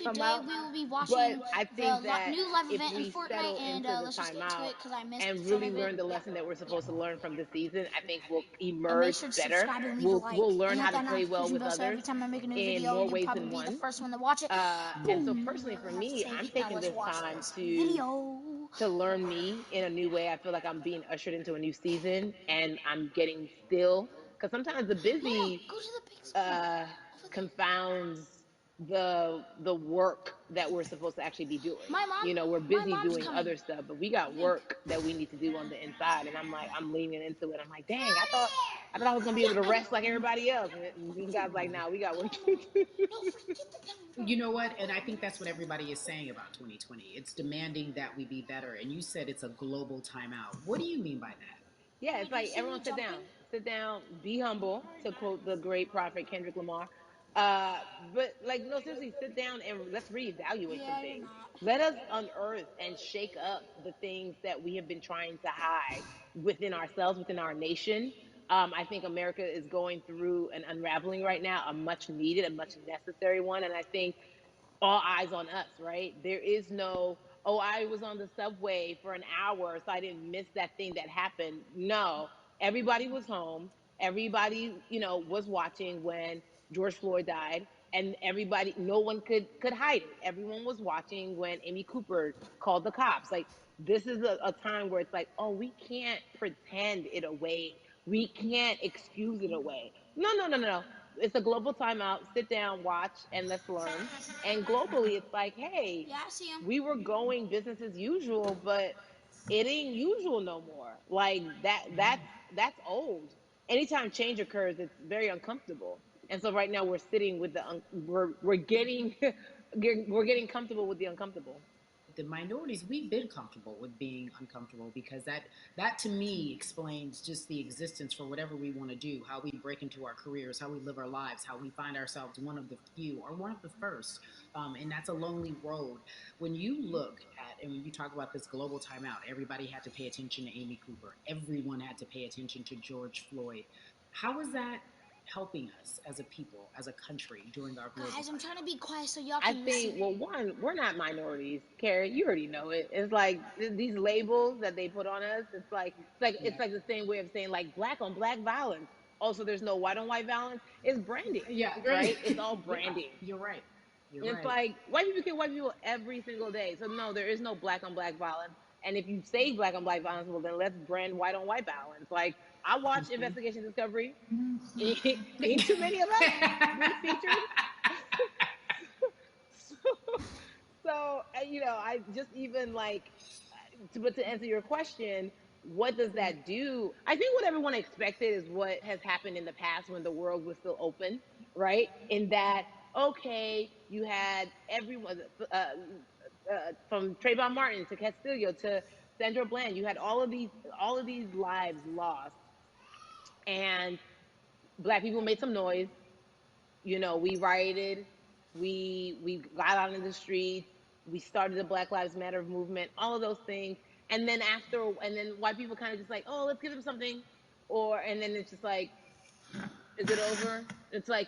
come today out. we will be But watching I the think that new live if event in we Fortnite, settle and into the let's just get into timeout it because I missed and some really of it. learn the Yeah. lesson that we're supposed to learn from this season, I think we'll And make emerge sure to better. subscribe and leave a We'll like. learn And how hit to that play well notification with bell so every others time I make a new in video, more you'll ways probably than be the one. first one to watch it. And so Boom! personally for I have to me, say, I'm now taking let's this watch time this video. to learn me in a new way. I feel like I'm being ushered into a new season and I'm getting still because sometimes the Mom, busy go to the big screen. uh, Over there. confounds the work that we're supposed to actually be doing. My mom, You know, we're my busy mom's doing coming. other stuff, but we got work that we need to do on the inside. And I'm like, I'm leaning into it. I'm like, dang, I thought I was gonna be able to rest like everybody else. And this guy's like, nah, we got work to do. No, forget the pen, bro. You know what? And I think that's what everybody is saying about 2020. It's demanding that we be better. And you said it's a global timeout. What do you mean by that? Yeah, Mommy, it's do you like see me everyone jumping? sit down, be humble, to quote the great prophet Kendrick Lamar. But like, no, seriously, sit down and let's reevaluate some Yeah, you're things. not. Let us unearth and shake up the things that we have been trying to hide within ourselves, within our nation. I think America is going through an unraveling right now, a much needed, a much necessary one. And I think all eyes on us, right? There is no, oh, I was on the subway for an hour, so I didn't miss that thing that happened. No, everybody was home. Everybody, was watching when George Floyd died, and everybody, no one could hide it. Everyone was watching when Amy Cooper called the cops. Like, this is a time where it's like, oh, we can't pretend it away. We can't excuse it away. No, no, no, no, no. It's a global timeout. Sit down, watch, and let's learn. And globally, it's like, hey, Yeah, I see him. we were going business as usual, but it ain't usual no more. Like that's old. Anytime change occurs, it's very uncomfortable. And so right now we're sitting with we're getting we're getting comfortable with the uncomfortable. The minorities, we've been comfortable with being uncomfortable because that to me explains just the existence for whatever we want to do, how we break into our careers, how we live our lives, how we find ourselves one of the few or one of the first. And that's a lonely road. When you look at and when you talk about this global timeout, everybody had to pay attention to Amy Cooper, everyone had to pay attention to George Floyd. How is that helping us as a people, as a country during our global Guys, I'm trying to timeout? be quiet so y'all I can listen. think, well, one, we're not minorities, Carrie. You already know it. It's like these labels that they put on us. It's Yeah. like the same way of saying like black on black violence. Also, there's no white on white violence. It's branding, Yeah, right? It's right. all Yeah, branding. you're right. You're And it's right. like white people kill white people every single day. So no, there is no black on black violence. And if you say black on black violence, well then let's brand white on white violence. Like I watch Investigation Discovery. Ain't too many of us being featured. so, so I just even like, but to answer your question, what does that do? I think what everyone expected is what has happened in the past when the world was still open, right? In that, okay, you had everyone from Trayvon Martin to Castillo to Sandra Bland. You had all of these lives lost, and black people made some noise. We rioted, we got out in the streets, we started the Black Lives Matter movement, all of those things. And then white people kind of just like, oh, let's give them something. And then it's just like, is it over? It's like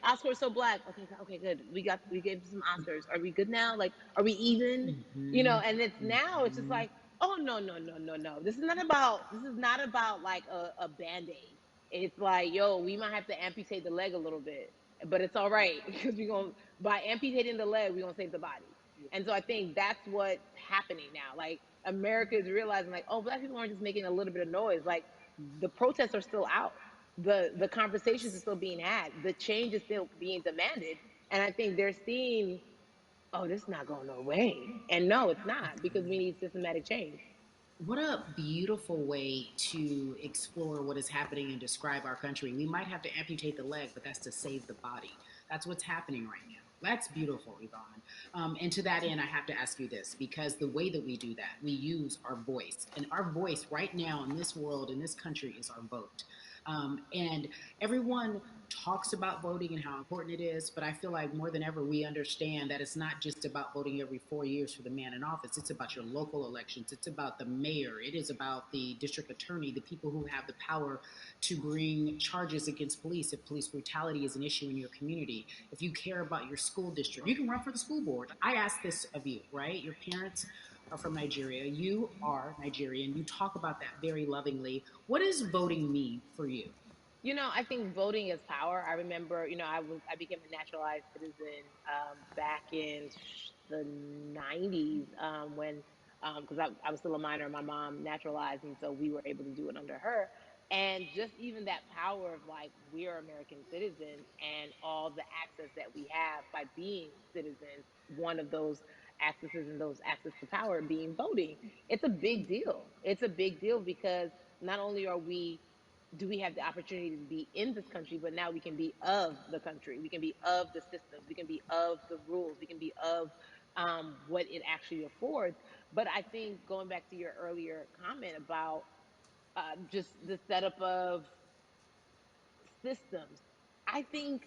Oscars so black. Okay, okay, good. We gave some Oscars. Are we good now? Like, are we even? Hmm. And it's just Hmm. like, oh, no, no, no, no, no. This is not about like a band-aid. It's like, yo, we might have to amputate the leg a little bit, but it's all right because we're gonna by amputating the leg, we're gonna save the body. And so I think that's what's happening now. Like America is realizing, like, oh, black people aren't just making a little bit of noise. Like the protests are still out. The conversations are still being had. The change is still being demanded. And I think they're seeing, oh, this is not going no way. And no, it's not because we need systematic change. What a beautiful way to explore what is happening and describe our country. We might have to amputate the leg, but that's to save the body. That's what's happening right now. That's beautiful, Yvonne. And to that end, I have to ask you this because the way that we do that, we use our voice. And our voice right now in this world, in this country, is our vote. And everyone talks about voting and how important it is, but I feel like more than ever we understand that it's not just about voting every 4 years for the man in office. It's about your local elections. It's about the mayor. It is about the district attorney, the people who have the power to bring charges against police if police brutality is an issue in your community. If you care about your school district, you can run for the school board. I ask this of you, right? Your parents are from Nigeria. You are Nigerian. You talk about that very lovingly. What does voting mean for you? I think voting is power. I remember, I became a naturalized citizen back in the '90s when because I was still a minor. My mom naturalized me, so we were able to do it under her. And just even that power of like we are American citizens and all the access that we have by being citizens. One of those accesses and those access to power being voting. It's a big deal. It's a big deal because not only are we do we have the opportunity to be in this country, but now we can be of the country. We can be of the systems. We can be of the rules. We can be of what it actually affords. But I think going back to your earlier comment about just the setup of systems, I think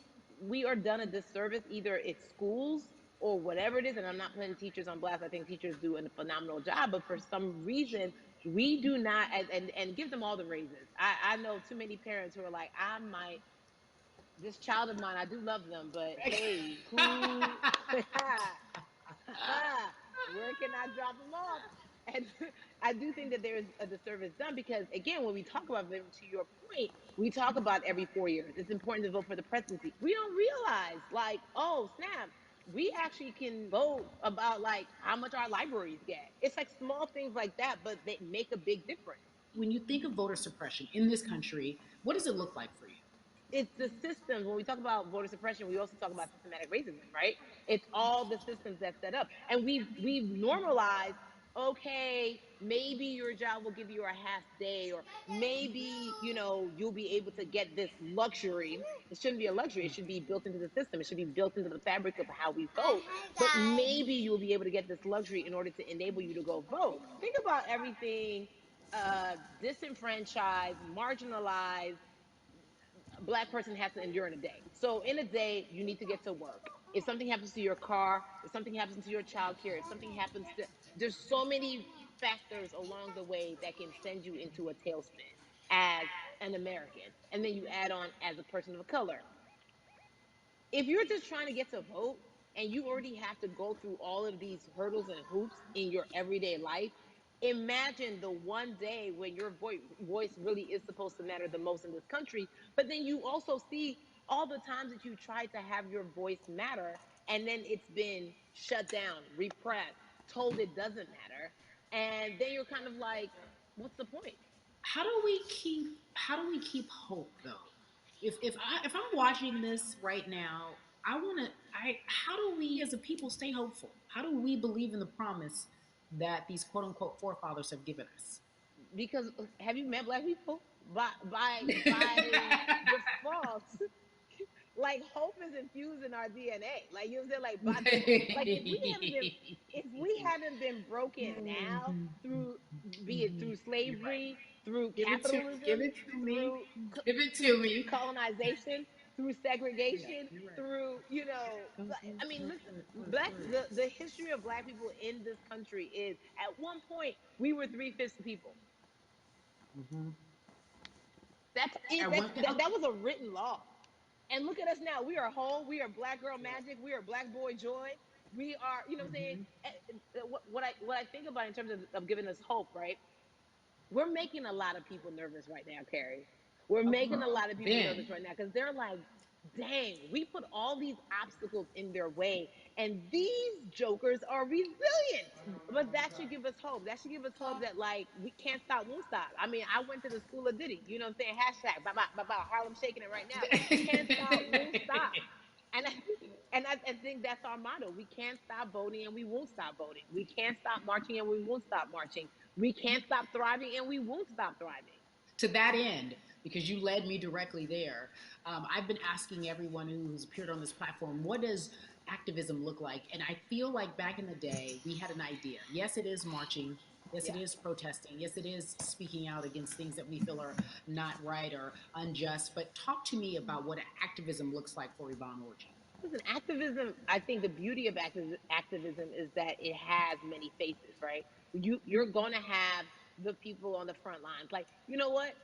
we are done a disservice. Either it's schools or whatever it is, and I'm not putting teachers on blast. I think teachers do a phenomenal job, but for some reason, we do not, and give them all the raises. I know too many parents who are like, I might, this child of mine, I do love them, but hey, who, where can I drop them off? And I do think that there's a disservice done because, again, when we talk about voting, to your point, we talk about every 4 years. It's important to vote for the presidency. We don't realize, like, oh, snap, we actually can vote about, like, how much our libraries get. It's like small things like that, but they make a big difference. When you think of voter suppression in this country, what does it look like for you? It's the systems. When we talk about voter suppression, we also talk about systematic racism, right? It's all the systems that set up, and we've normalized. Okay, maybe your job will give you a half day, or maybe you'll be able to get this luxury. It shouldn't be a luxury. It should be built into the system. It should be built into the fabric of how we vote. But maybe you'll be able to get this luxury in order to enable you to go vote. Think about everything disenfranchised, marginalized Black person has to endure in a day. So in a day, you need to get to work. If something happens to your car, if something happens to your child care, if something happens to, there's so many factors along the way that can send you into a tailspin as an American. And then you add on as a person of color. If you're just trying to get to vote and you already have to go through all of these hurdles and hoops in your everyday life, imagine the one day when your voice really is supposed to matter the most in this country. But then you also see all the times that you tried to have your voice matter and then it's been shut down, repressed, told it doesn't matter. And then you're kind of like, what's the point? How do we keep hope though? If I'm watching this right now, I want to I how do we as a people stay hopeful? How do we believe in the promise that these quote unquote forefathers have given us? Because have you met Black people? By default, like hope is infused in our DNA. Like you know what I'm saying? Like by default, like if we haven't been broken now through, be it through You're right. slavery, through Give capitalism, it to me. through Give it to me. colonization, through You're right. segregation, You're right. through I mean, listen, the history of Black people in this country is at one point we were 3/5 the people. Mm-hmm. That's it. And one thing, That was a written law. And look at us now. We are whole. We are Black girl magic. We are Black boy joy. We are, what I'm saying? mm-hmm. What I think about in terms of giving us hope, right? We're making a lot of people nervous right now, Carrie. We're making a lot of people nervous Ben, right now because they're like, dang, we put all these obstacles in their way, and these jokers are resilient. But that should give us hope. That should give us hope that, like, we can't stop, won't stop. I mean, I went to the school of Diddy, you know what I'm saying? Hashtag, Harlem shaking it right now. Can't stop, won't stop. And I think that's our motto. We can't stop voting and we won't stop voting. We can't stop marching and we won't stop marching. We can't stop thriving and we won't stop thriving. to that end, because you led me directly there, I've been asking everyone who's appeared on this platform, what does activism look like? And I feel like back in the day, we had an idea. Yes, it is marching. Yes, it Yeah. is protesting. Yes, it is speaking out against things that we feel are not right or unjust. But talk to me about what activism looks like for Yvonne Orji. Listen, activism, I think the beauty of activism is that it has many faces, right? You're going to have the people on the front lines. Like, you know what?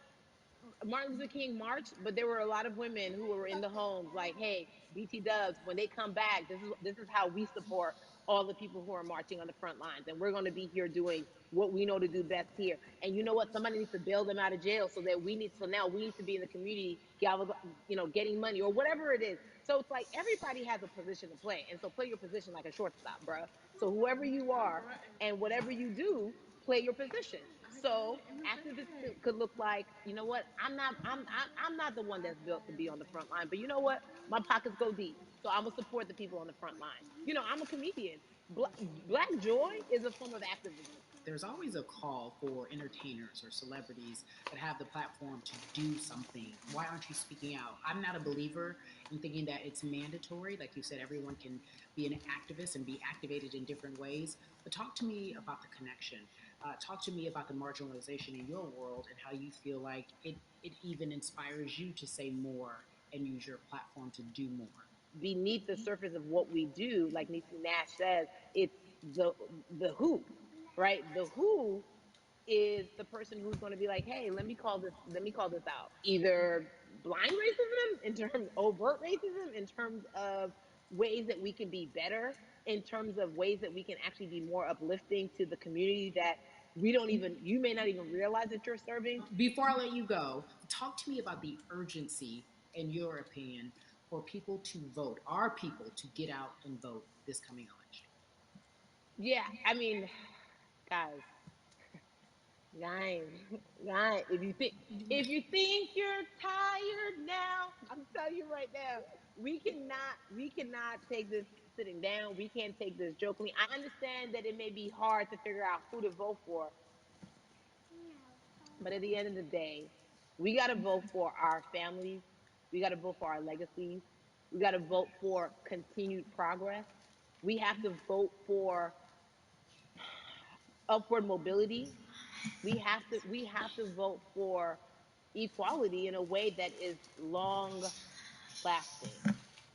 Martin Luther King marched, but there were a lot of women who were in the homes like, hey, BT Dubs, when they come back, this is how we support all the people who are marching on the front lines. And we're going to be here doing what we know to do best here. And you know what? Somebody needs to bail them out of jail so now we need to be in the community, getting money or whatever it is. So it's like everybody has a position to play. And so play your position like a shortstop, bro. So whoever you are and whatever you do, play your position. So activists could look like, you know what? I'm not the one that's built to be on the front line, but you know what? My pockets go deep, so I'm gonna support the people on the front line. I'm a comedian. Black joy is a form of activism. There's always a call for entertainers or celebrities that have the platform to do something. Why aren't you speaking out? I'm not a believer in thinking that it's mandatory. Like you said, everyone can be an activist and be activated in different ways. But talk to me about the connection. Talk to me about the marginalization in your world and how you feel like it even inspires you to say more and use your platform to do more. Beneath the surface of what we do, like Niecy Nash says, it's the who, right? The who is the person who's going to be like, hey, let me call this out. Either blind racism in terms overt racism, in terms of ways that we can be better, in terms of ways that we can actually be more uplifting to the community that you may not even realize that you're serving. Before I let you go, talk to me about the urgency, in your opinion, for people to vote, our people to get out and vote this coming election. Yeah, I mean, guys, guys, guys, if you think you're tired now, I'm telling you right now, we cannot take this sitting down. We can't take this jokingly. I understand that it may be hard to figure out who to vote for, but at the end of the day, we got to vote for our families. We got to vote for our legacies. We got to vote for continued progress. We have to vote for upward mobility. We have to vote for equality in a way that is long lasting.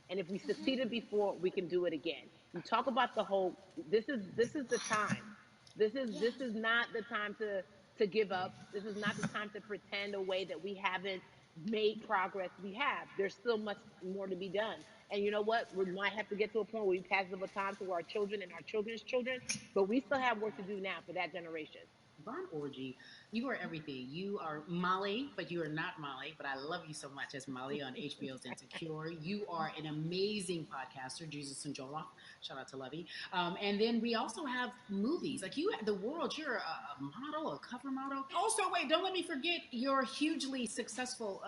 And if we succeeded before, we can do it again. You talk about the whole. This is the time. This is not the time to give up. This is not the time to pretend a way that we haven't made progress. We have. There's still much more to be done. And you know what? We might have to get to a point where we pass the baton to our children and our children's children, but we still have work to do now for that generation. Von Orgy, you are everything. You are Molly, but you are not Molly. But I love you so much as Molly on HBO's Insecure. You are an amazing podcaster, Jesus and Joloff. Shout out to Lovey. And then we also have movies. Like you, the world. You're a model, a cover model. Also, wait, don't let me forget your hugely successful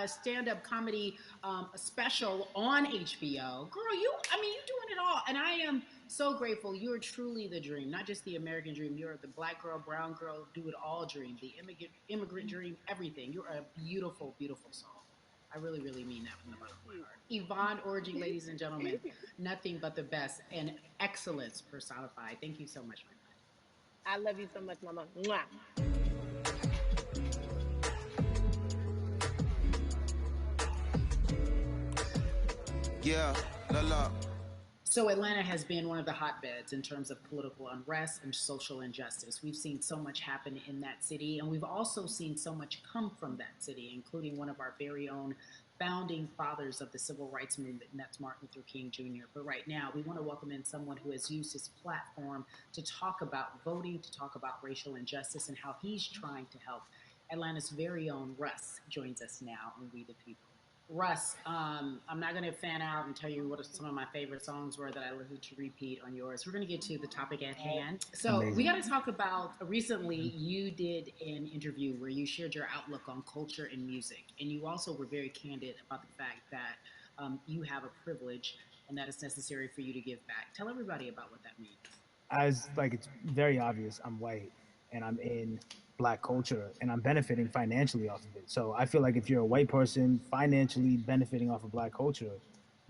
stand-up comedy special on HBO. Girl, you're doing it all, and I am so grateful. You are truly the dream, not just the American dream. You're the black girl, brown girl, do it all dream, the immigrant dream, everything. You're a beautiful, beautiful soul. I really, really mean that from the bottom Thank of my you. heart. Yvonne Orji, ladies and gentlemen, nothing but the best and excellence personified. Thank you so much, my friend. I love you so much, Mama. Mwah. Yeah, la la. So, Atlanta has been one of the hotbeds in terms of political unrest and social injustice. We've seen so much happen in that city, and we've also seen so much come from that city, including one of our very own founding fathers of the civil rights movement, and that's Martin Luther King Jr. But right now, we want to welcome in someone who has used his platform to talk about voting, to talk about racial injustice, and how he's trying to help. Atlanta's very own Russ joins us now on We the People. Russ, I'm not going to fan out and tell you what some of my favorite songs were that I listened to repeat on yours. We're going to get to the topic at hand. So Amazing. we got to talk about recently you did an interview where you shared your outlook on culture and music. And you also were very candid about the fact that you have a privilege and that it's necessary for you to give back. Tell everybody about what that means. As like it's very obvious, I'm white and I'm in black culture and I'm benefiting financially off of it. So I feel like if you're a white person financially benefiting off of black culture,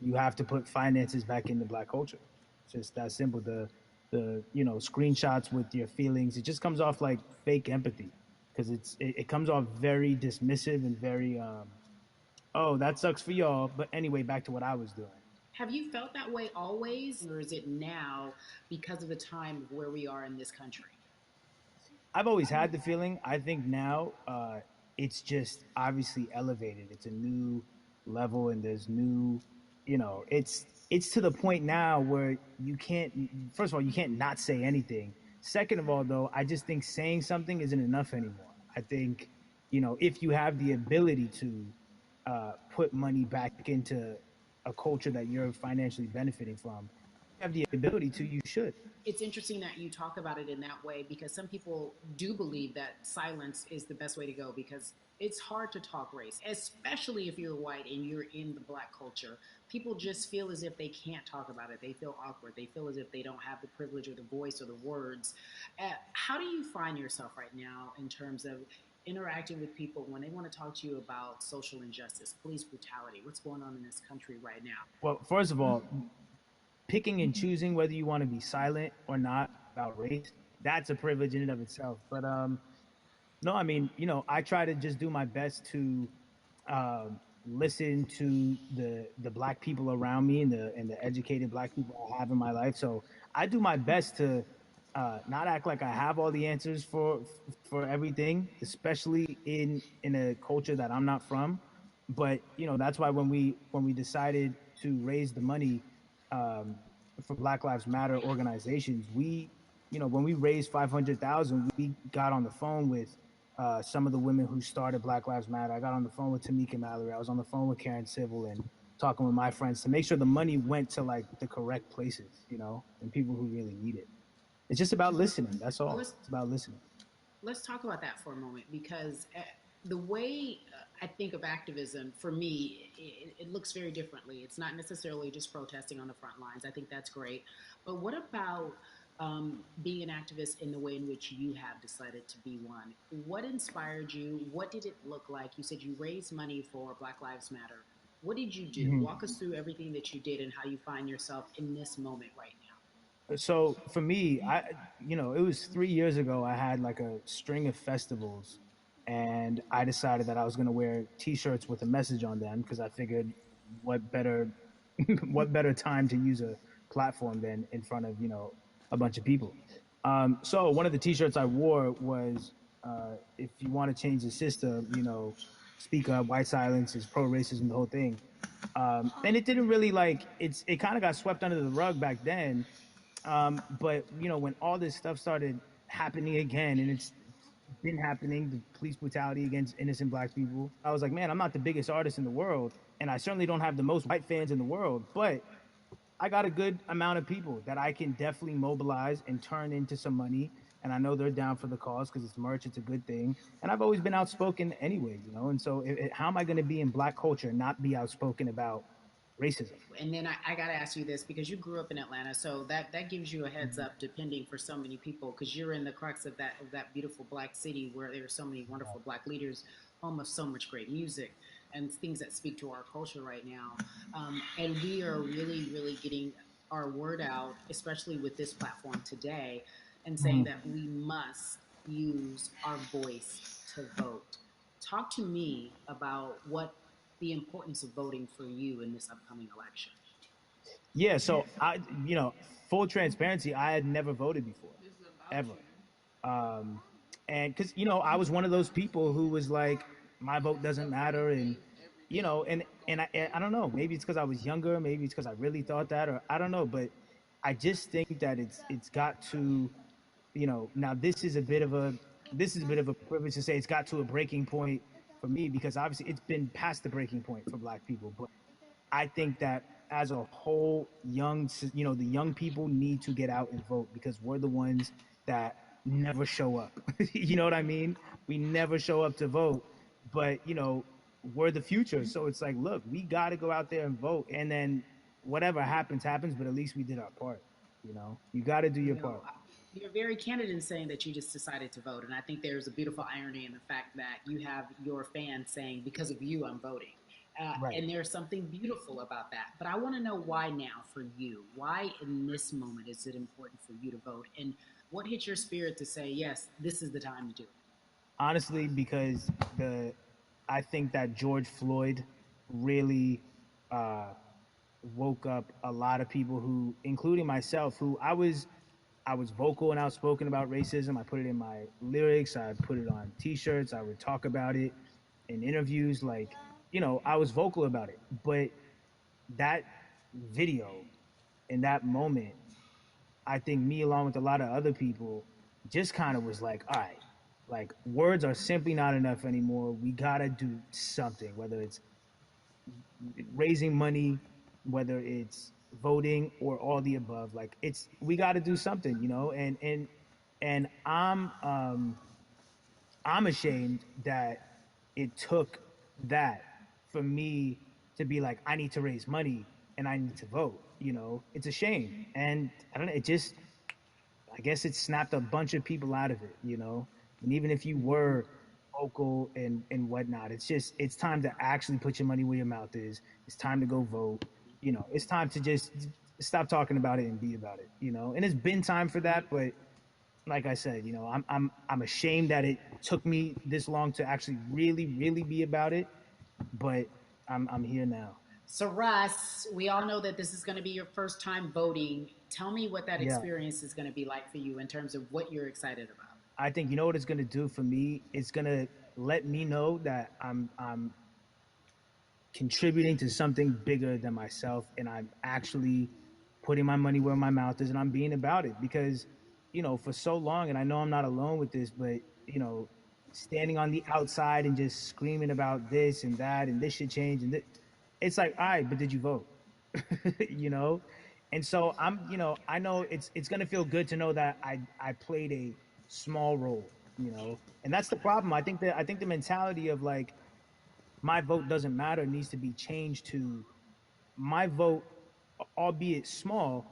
you have to put finances back into black culture. It's just that simple. The the screenshots with your feelings. It just comes off like fake empathy because it comes off very dismissive and very oh, that sucks for y'all, but anyway, back to what I was doing. Have you felt that way always, or is it now because of the time of where we are in this country? I've always had the feeling. I think now it's just obviously elevated. It's a new level, and there's new, it's to the point now where you can't. First of all, you can't not say anything. Second of all, though, I just think saying something isn't enough anymore. I think, if you have the ability to put money back into a culture that you're financially benefiting from, you have the ability to. You should. It's interesting that you talk about it in that way because some people do believe that silence is the best way to go because it's hard to talk race, especially if you're white and you're in the black culture. People just feel as if they can't talk about it. They feel awkward. They feel as if they don't have the privilege or the voice or the words. How do you find yourself right now in terms of interacting with people when they want to talk to you about social injustice, police brutality, what's going on in this country right now? Well, first of all, picking and choosing whether you want to be silent or not about race, that's a privilege in and of itself. But no, I mean, I try to just do my best to listen to the black people around me and the educated black people I have in my life. So I do my best to not act like I have all the answers for everything, especially in a culture that I'm not from. But that's why when we decided to raise the money for Black Lives Matter organizations, when we raised 500,000, we got on the phone with some of the women who started Black Lives Matter. I got on the phone with Tamika Mallory. I was on the phone with Karen Civil and talking with my friends to make sure the money went to like the correct places, and people who really need it. It's just about listening. That's Well, all. It's about listening. let's talk about that for a moment because the way I think of activism, for me, it looks very differently. It's not necessarily just protesting on the front lines. I think that's great. But what about being an activist in the way in which you have decided to be one? What inspired you? What did it look like? You said you raised money for Black Lives Matter. What did you do? Mm-hmm. Walk us through everything that you did and how you find yourself in this moment right now. So for me, it was 3 years ago. I had like a string of festivals, and I decided that I was going to wear T-shirts with a message on them because I figured, what better, what better time to use a platform than in front of a bunch of people. So one of the T-shirts I wore was, "If you want to change the system, speak up. White silence is pro racism. The whole thing." And it didn't really it kind of got swept under the rug back then, but when all this stuff started happening again, and it's been happening, the police brutality against innocent black people, I was like, man, I'm not the biggest artist in the world, and I certainly don't have the most white fans in the world, but I got a good amount of people that I can definitely mobilize and turn into some money. And I know they're down for the cause because it's merch, it's a good thing. And I've always been outspoken anyway, And so, how am I going to be in black culture and not be outspoken about racism? And then I got to ask you this because you grew up in Atlanta, so that gives you a heads up, depending for so many people, because you're in the crux of that beautiful black city where there are so many wonderful black leaders, home of so much great music and things that speak to our culture right now. And we are really, really getting our word out, especially with this platform today, and saying Mm-hmm. that we must use our voice to vote. Talk to me about what the importance of voting for you in this upcoming election. Yeah, so full transparency, I had never voted before, ever. Um, and because I was one of those people who was like, my vote doesn't matter, and I don't know, maybe it's because I was younger, maybe it's because I really thought that, or I don't know, but I just think that it's got to, now this is a bit of a privilege to say it's got to a breaking point for me because obviously it's been past the breaking point for black people, but I think that as a whole, the young people need to get out and vote because we're the ones that never show up. You know what I mean? We never show up to vote, but we're the future. So it's like, look, we got to go out there and vote, and then whatever happens, happens. But at least we did our part. You got to do your You part. know, you're very candid in saying that you just decided to vote, and I think there's a beautiful irony in the fact that you have your fans saying, "Because of you, I'm voting." Right. And there's something beautiful about that. But I want to know why now for you. Why in this moment is it important for you to vote? And what hit your spirit to say, yes, this is the time to do it? Honestly, because I think that George Floyd really uh, woke up a lot of people who, including myself, who I was vocal and outspoken about racism. I put it in my lyrics. I put it on T-shirts. I would talk about it in interviews. Like, I was vocal about it. But that video in that moment, I think me along with a lot of other people just kind of was like, all right, like words are simply not enough anymore. We gotta do something, whether it's raising money, whether it's voting or all the above. Like we got to do something, and I'm ashamed that it took that for me to be like, I need to raise money and I need to vote. It's a shame, and I don't know. I guess it snapped a bunch of people out of it. And even if you were vocal and whatnot, it's time to actually put your money where your mouth is. It's time to go vote. It's time to just stop talking about it and be about it. And it's been time for that, but like I said, I'm ashamed that it took me this long to actually really, really be about it. But I'm here now. So, Russ, we all know that this is going to be your first time voting. Tell me what that Yeah. experience is going to be like for you in terms of what you're excited about. I think you know what it's gonna do for me. It's gonna let me know that I'm contributing to something bigger than myself, and I'm actually putting my money where my mouth is, and I'm being about it. Because for so long, and I know I'm not alone with this, but standing on the outside and just screaming about this and that and this should change, and it's like, all right, but did you vote? you know and so I know it's going to feel good to know that I played a small role. And that's the problem. I think the mentality of like my vote doesn't matter needs to be changed to my vote, albeit small,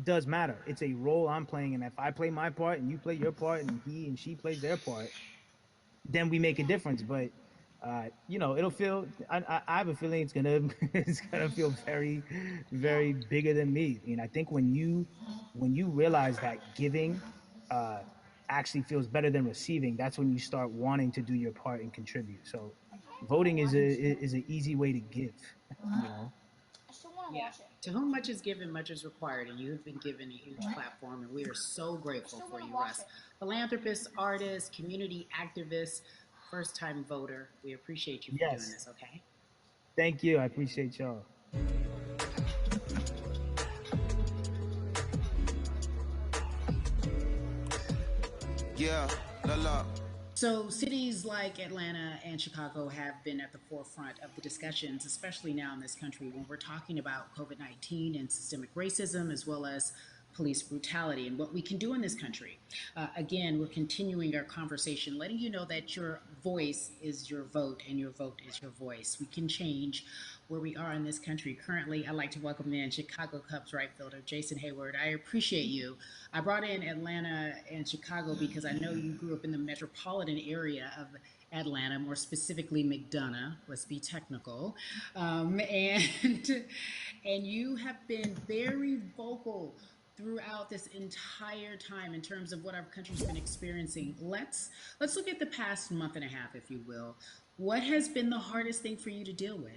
does matter. It's a role I'm playing, and if I play my part and you play your part and he and she plays their part, then we make a difference. But it'll feel. I have a feeling it's gonna it's gonna feel very, very bigger than me. I mean, I think when you realize that giving uh, actually feels better than receiving, that's when you start wanting to do your part and contribute. So, voting is an easy way to give. You know. I still want to Yeah. watch it. To whom much is given, much is required, and you have been given a huge platform, and we are so grateful Still for want to you, watch Russ. it. Philanthropist, artist, community activist, first time voter. We appreciate you for doing Yes. this, okay? Thank you. I appreciate y'all. Yeah, la la. So, cities like Atlanta and Chicago have been at the forefront of the discussions, especially now in this country when we're talking about COVID 19 and systemic racism, as well as police brutality and what we can do in this country. Again, we're continuing our conversation, letting you know that your voice is your vote and your vote is your voice. We can change where we are in this country. Currently, I'd like to welcome in Chicago Cubs right fielder Jason Hayward. I appreciate you. I brought in Atlanta and Chicago because I know you grew up in the metropolitan area of Atlanta, more specifically McDonough. Let's be technical, and and you have been very vocal throughout this entire time in terms of what our country's been experiencing. Let's look at the past month and a half, if you will. What has been the hardest thing for you to deal with?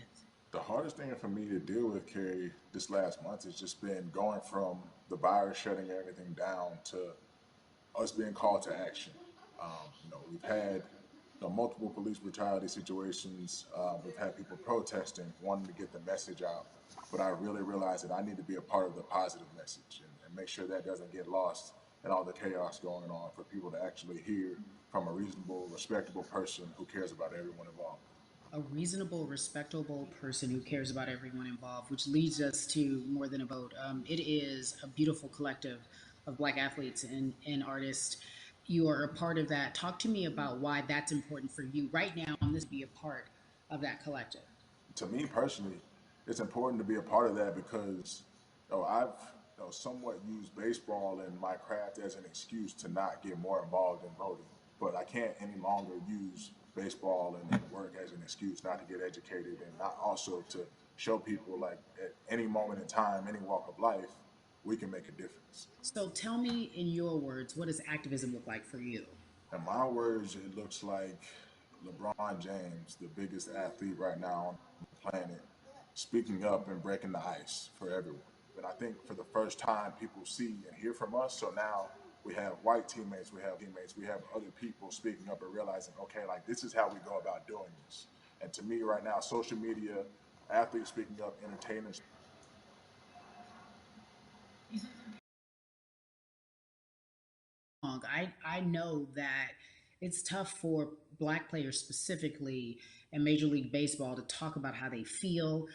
The hardest thing for me to deal with, Carrie, this last month has just been going from the virus shutting everything down to us being called to action. We've had multiple police brutality situations. We've had people protesting, wanting to get the message out. But I really realized that I need to be a part of the positive message and make sure that doesn't get lost in all the chaos going on for people to actually hear from a reasonable, respectable person who cares about everyone involved. A reasonable, respectable person who cares about everyone involved, which leads us to more than a vote. It is a beautiful collective of Black athletes and artists. You are a part of that. Talk to me about why that's important for you right now on this be a part of that collective. To me personally, it's important to be a part of that because I've somewhat used baseball and my craft as an excuse to not get more involved in voting. But I can't any longer use baseball and work as an excuse not to get educated, and not also to show people like at any moment in time, any walk of life, we can make a difference. So tell me in your words, what does activism look like for you? In my words, it looks like LeBron James, the biggest athlete right now on the planet, speaking up and breaking the ice for everyone. And I think for the first time, people see and hear from us. So now we have white teammates, we have other people speaking up and realizing, okay, like this is how we go about doing this. And to me, right now, social media, athletes speaking up, entertainers. I know that it's tough for black players specifically in Major League Baseball to talk about how they feel.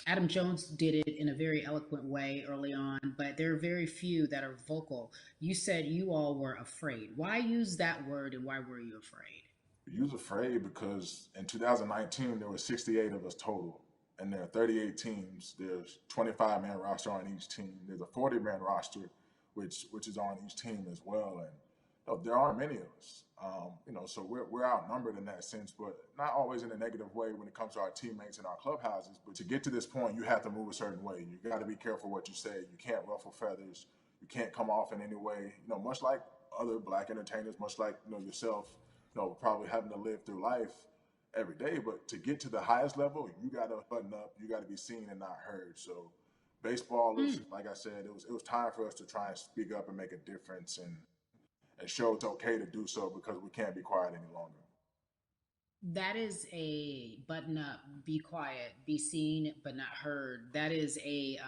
Adam Jones did it in a very eloquent way early on, but there are very few that are vocal. You said you all were afraid. Why use that word and why were you afraid? You was afraid because in 2019 there were 68 of us total, and there are 38 teams. There's 25-man roster on each team. There's a 40-man roster, which is on each team as well. And there aren't many of us. So we're outnumbered in that sense, but not always in a negative way when it comes to our teammates and our clubhouses. But to get to this point, you have to move a certain way. You got to be careful what you say. You can't ruffle feathers. You can't come off in any way. Much like other black entertainers, much like yourself, probably having to live through life every day. But to get to the highest level, you got to button up. You got to be seen and not heard. So baseball is, like I said, it was time for us to try and speak up and make a difference and show it's okay to do so because we can't be quiet any longer. That is a button up, be quiet, be seen but not heard. That is a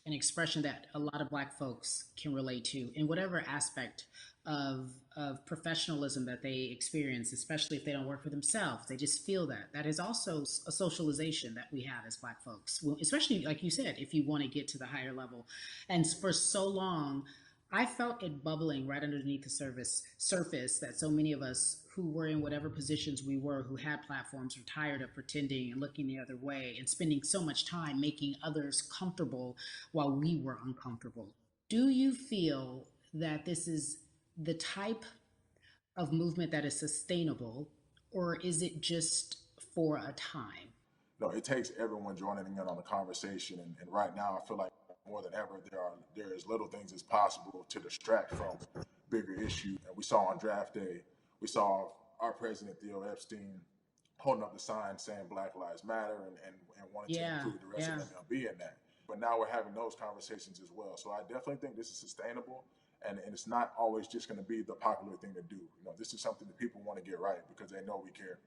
an expression that a lot of black folks can relate to in whatever aspect of professionalism that they experience, especially if they don't work for themselves. They just feel that. That is also a socialization that we have as black folks, well, especially like you said, if you want to get to the higher level. And for so long, I felt it bubbling right underneath the surface that so many of us who were in whatever positions we were, who had platforms, were tired of pretending and looking the other way and spending so much time making others comfortable while we were uncomfortable. Do you feel that this is the type of movement that is sustainable, or is it just for a time? No, it takes everyone joining in on the conversation. And right now, I feel like more than ever, there is little things as possible to distract from bigger issues. And we saw on draft day, we saw our president Theo Epstein holding up the sign saying Black Lives Matter and wanting to Yeah, include the rest of yeah. MLB in that. But now we're having those conversations as well. So I definitely think this is sustainable. And it's not always just going to be the popular thing to do. This is something that people want to get right because they know we care.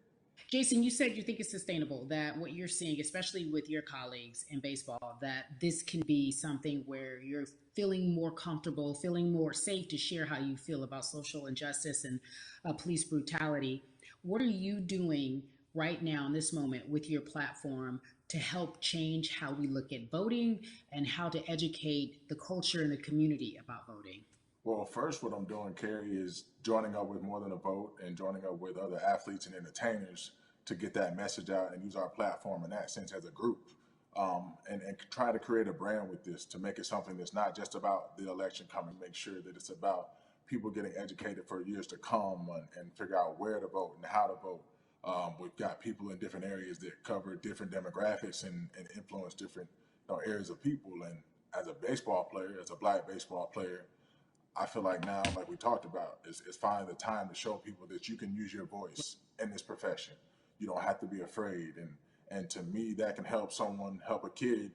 Jason, you said you think it's sustainable, that what you're seeing, especially with your colleagues in baseball, that this can be something where you're feeling more comfortable, feeling more safe to share how you feel about social injustice and police brutality. What are you doing right now in this moment with your platform to help change how we look at voting and how to educate the culture and the community about voting? Well, first, what I'm doing, Carrie, is joining up with More Than a Vote and joining up with other athletes and entertainers to get that message out and use our platform in that sense as a group. And try to create a brand with this to make it something that's not just about the election coming, make sure that it's about people getting educated for years to come and figure out where to vote and how to vote. We've got people in different areas that cover different demographics and influence different areas of people. And as a baseball player, as a black baseball player, I feel like now, like we talked about, is finding the time to show people that you can use your voice in this profession. You don't have to be afraid. And to me, that can help someone, help a kid.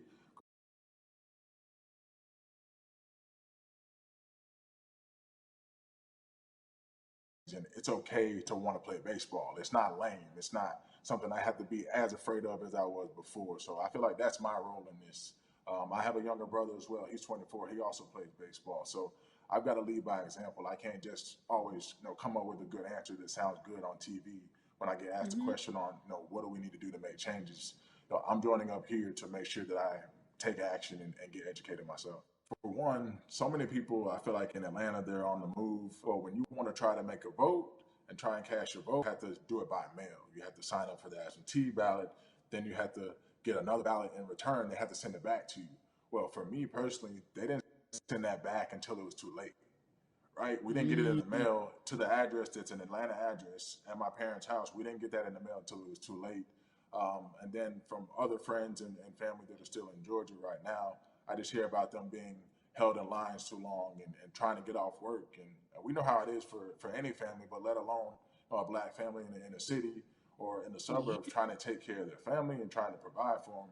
And it's okay to want to play baseball. It's not lame. It's not something I have to be as afraid of as I was before. So I feel like that's my role in this. I have a younger brother as well. He's 24. He also plays baseball. So I've got to lead by example. I can't just always, come up with a good answer that sounds good on TV when I get asked a question on, what do we need to do to make changes. I'm joining up here to make sure that I take action and get educated myself. For one, so many people, I feel like in Atlanta, they're on the move. Or when you want to try to make a vote and try and cast your vote, you have to do it by mail. You have to sign up for the absentee ballot. Then you have to get another ballot in return. They have to send it back to you. Well, for me personally, they didn't send that back until it was too late, right? We didn't get it in the mail to the address that's an Atlanta address at my parents' house. We didn't get that in the mail until it was too late. And then from other friends and family that are still in Georgia right now, I just hear about them being held in lines too long and trying to get off work. And we know how it is for any family, but let alone a black family in a city or in the suburbs trying to take care of their family and trying to provide for them.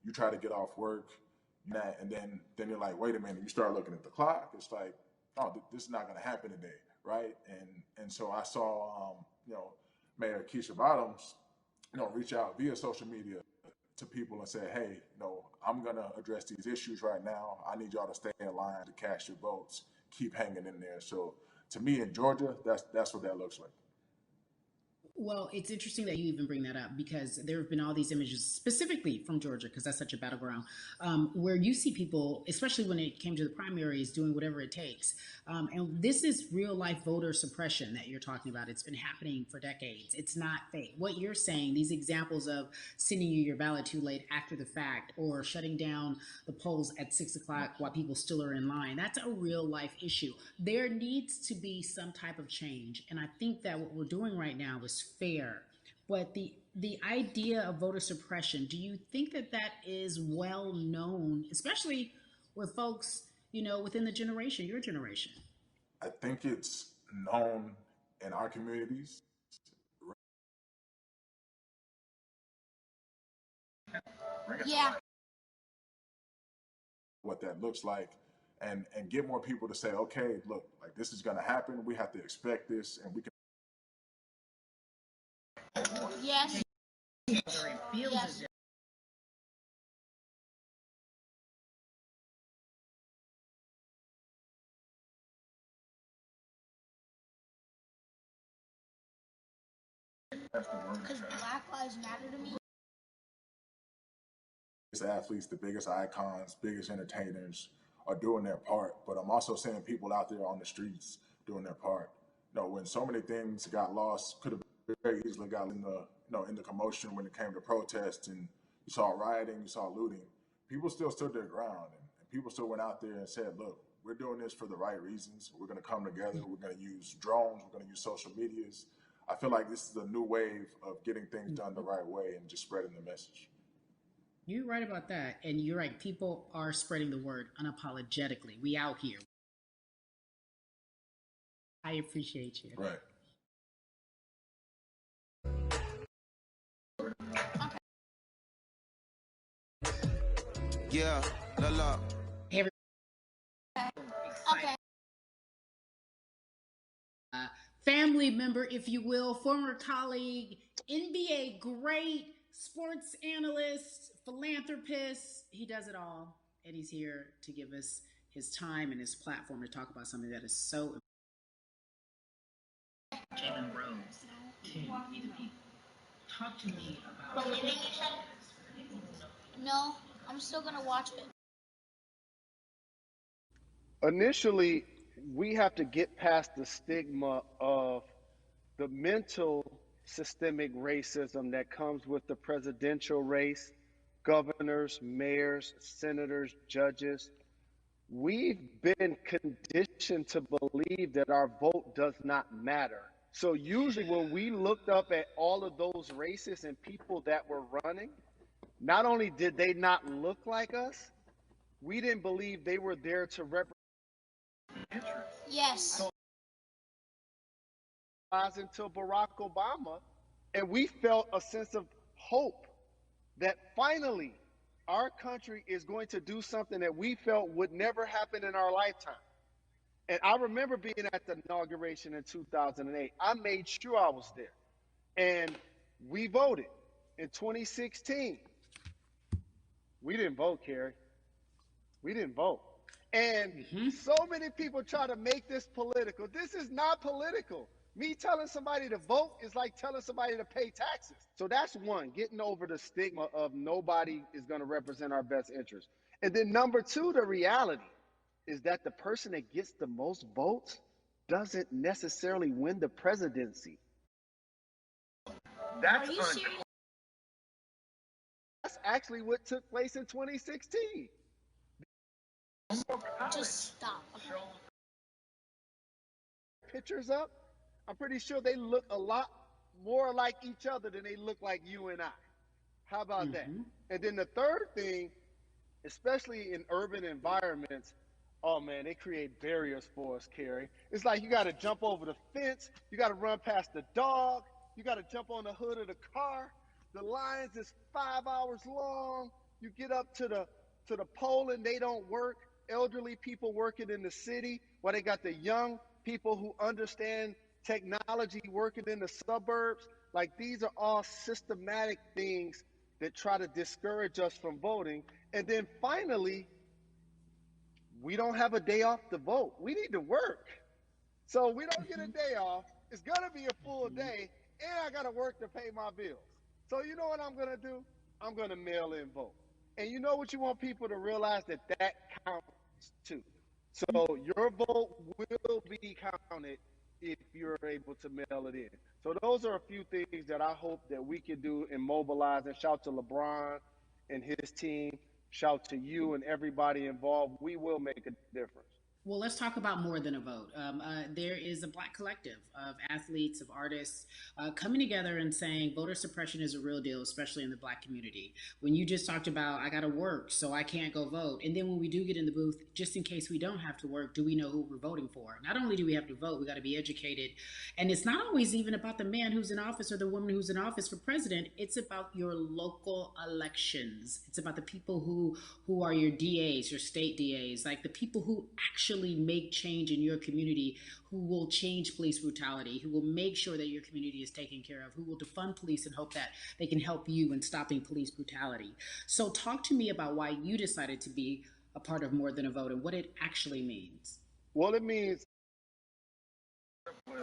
You try to get off work, and then you're like, wait a minute. You start looking at the clock. It's like, oh, this is not going to happen today, right? And so I saw, Mayor Keisha Bottoms, reach out via social media to people and say, hey, I'm going to address these issues right now. I need y'all to stay in line to cast your votes. Keep hanging in there. So to me in Georgia, that's what that looks like. Well, it's interesting that you even bring that up because there have been all these images specifically from Georgia, because that's such a battleground, where you see people, especially when it came to the primaries, doing whatever it takes. And this is real life voter suppression that you're talking about. It's been happening for decades. It's not fake. What you're saying, these examples of sending you your ballot too late after the fact or shutting down the polls at 6 o'clock while people still are in line, that's a real life issue. There needs to be some type of change. And I think that what we're doing right now is fair. But the idea of voter suppression, do you think that that is well known, especially with folks, within the generation, your generation? I think it's known in our communities. Yeah. What that looks like and get more people to say, okay, look, like this is going to happen. We have to expect this and we can. Yes. Yes. Because Black Lives Matter to me. Athletes, the biggest icons, biggest entertainers are doing their part. But I'm also seeing people out there on the streets doing their part. When so many things got lost, could have very easily got in the commotion when it came to protests, and you saw rioting, you saw looting. People still stood their ground, and people still went out there and said, "Look, we're doing this for the right reasons. We're going to come together. We're going to use drones. We're going to use social medias." I feel like this is a new wave of getting things done the right way and just spreading the message. You're right about that. And you're right. People are spreading the word unapologetically. We out here. I appreciate you. Right. Yeah, la la. Hey, Okay. family member, if you will, former colleague, NBA great, sports analyst, philanthropist. He does it all. And he's here to give us his time and his platform to talk about something that is so Jalen Rose, Tim, Be the People. Talk to me about No, I'm still gonna watch it. Initially, we have to get past the stigma of the mental systemic racism that comes with the presidential race, governors, mayors, senators, judges. We've been conditioned to believe that our vote does not matter. So usually when we looked up at all of those races and people that were running, not only did they not look like us, we didn't believe they were there to represent. Yes. Until Barack Obama, and we felt a sense of hope that finally our country is going to do something that we felt would never happen in our lifetime. And I remember being at the inauguration in 2008. I made sure I was there. And we voted. In 2016, we didn't vote, Carrie. We didn't vote. And so many people try to make this political. This is not political. Me telling somebody to vote is like telling somebody to pay taxes. So that's one, getting over the stigma of nobody is going to represent our best interest. And then number two, the reality is that the person that gets the most votes doesn't necessarily win the presidency. Are you serious? That's actually what took place in 2016. Just stop. pictures up, I'm pretty sure they look a lot more like each other than they look like you and I. How about that? And then the third thing, especially in urban environments, oh man, they create barriers for us, Carrie. It's like you got to jump over the fence, you got to run past the dog, you got to jump on the hood of the car. The lines is 5 hours long. You get up to the pole and they don't work. Elderly people working in the city, while they got the young people who understand technology working in the suburbs. Like these are all systematic things that try to discourage us from voting. And then finally, we don't have a day off to vote. We need to work. So we don't get a day off. It's going to be a full day, and I got to work to pay my bills. So you know what I'm going to do? I'm going to mail in vote. And you know what you want people to realize, that that counts too. So your vote will be counted if you're able to mail it in. So those are a few things that I hope that we can do and mobilize. And shout to LeBron and his team. Shout to you and everybody involved. We will make a difference. Well, let's talk about more than a vote. There is a Black collective of athletes, of artists coming together and saying voter suppression is a real deal, especially in the Black community. When you just talked about, I got to work, so I can't go vote. And then when we do get in the booth, just in case we don't have to work, do we know who we're voting for? Not only do we have to vote, we got to be educated. And it's not always even about the man who's in office or the woman who's in office for president. It's about your local elections. It's about the people who are your DAs, your state DAs, like the people who actually make change in your community, who will change police brutality, who will make sure that your community is taken care of, who will defund police and hope that they can help you in stopping police brutality. So talk to me about why you decided to be a part of More Than a Vote and what it actually means. Well, it means with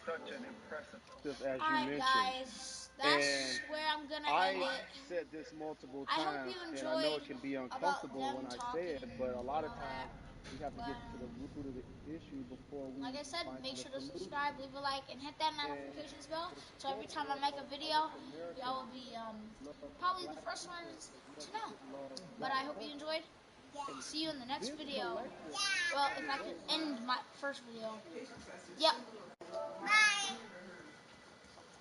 such an impressive, just as you mentioned. Guys, that's And where I'm gonna end it. said this multiple I hope times, you and I know enjoyed it can be about uncomfortable them when I say talking it, but a lot and of all times that. we have to But get to the root of the issue before we like I said, find make the sure to solution. subscribe, leave a like, and hit that And notifications bell. the So every time I culture make a of video, us Americans y'all will be love probably the black first people ones as to much know. as it loves But black I hope you culture. enjoyed. See you in the next This video. collective Well, is if a I way. can end my first video. Yep.